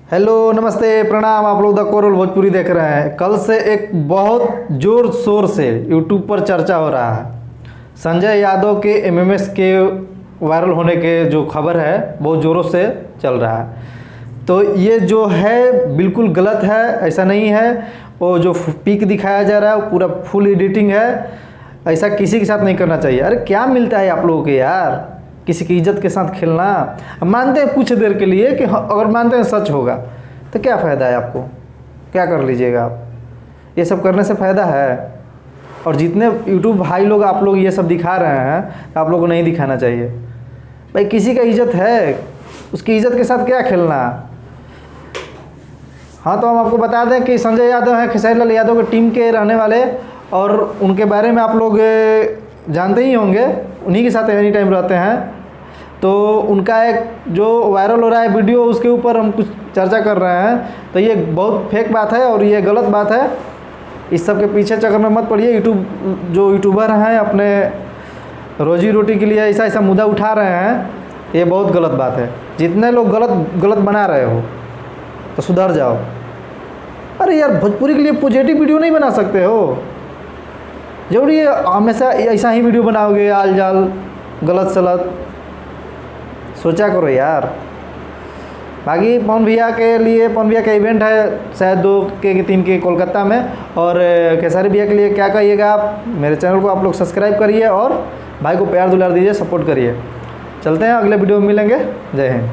Hello नमस्ते प्रणाम। आप लोग द कोरल भोजपुरी देख रहे हैं। कल से एक बहुत जोर शोर से यूट्यूब पर चर्चा हो रहा है। संजय यादव के एमएमएस के वायरल होने के जो खबर है बहुत ज़ोरों से चल रहा है। तो ये जो है बिल्कुल गलत है, ऐसा नहीं है। वो जो पिक दिखाया जा रहा है वो पूरा फुल एडिटिंग है। ऐसा किसी के साथ नहीं करना चाहिए। अरे क्या मिलता है आप लोगों को यार, किसी की इज्जत के साथ खेलना। मानते हैं कुछ देर के लिए कि अगर मानते हैं सच होगा तो क्या फ़ायदा है आपको, क्या कर लीजिएगा आप। ये सब करने से फ़ायदा है। और जितने यूट्यूब भाई लोग आप लोग ये सब दिखा रहे हैं तो आप लोगों को नहीं दिखाना चाहिए भाई। किसी का इज्जत है, उसकी इज्जत के साथ क्या खेलना। हाँ, तो हम आपको बता दें कि संजय यादव हैं खेसारी लाल यादव के टीम के रहने वाले, और उनके बारे में आप लोग जानते ही होंगे, उन्हीं के साथ एनी टाइम रहते हैं। तो उनका एक जो वायरल हो रहा है वीडियो, उसके ऊपर हम कुछ चर्चा कर रहे हैं। तो ये बहुत फेक बात है और ये गलत बात है। इस सब के पीछे चक्कर में मत पड़िए। जो यूट्यूबर हैं अपने रोजी रोटी के लिए ऐसा ऐसा मुद्दा उठा रहे हैं, ये बहुत गलत बात है। जितने लोग गलत बना रहे हो तो सुधर जाओ। अरे यार, भोजपुरी के लिए पॉजिटिव वीडियो नहीं बना सकते हो? जरूरी है हमेशा ऐसा ही वीडियो बनाओगे आल जाल गलत सलत? सोचा करो यार। बाकी पवन भैया के लिए, पवन भैया का इवेंट है शायद 2 के 3 के कोलकाता में। और खेसारी भैया के लिए क्या कहिएगा आप? मेरे चैनल को आप लोग सब्सक्राइब करिए और भाई को प्यार दुलार दीजिए, सपोर्ट करिए। चलते हैं, अगले वीडियो में मिलेंगे। जय हिंद।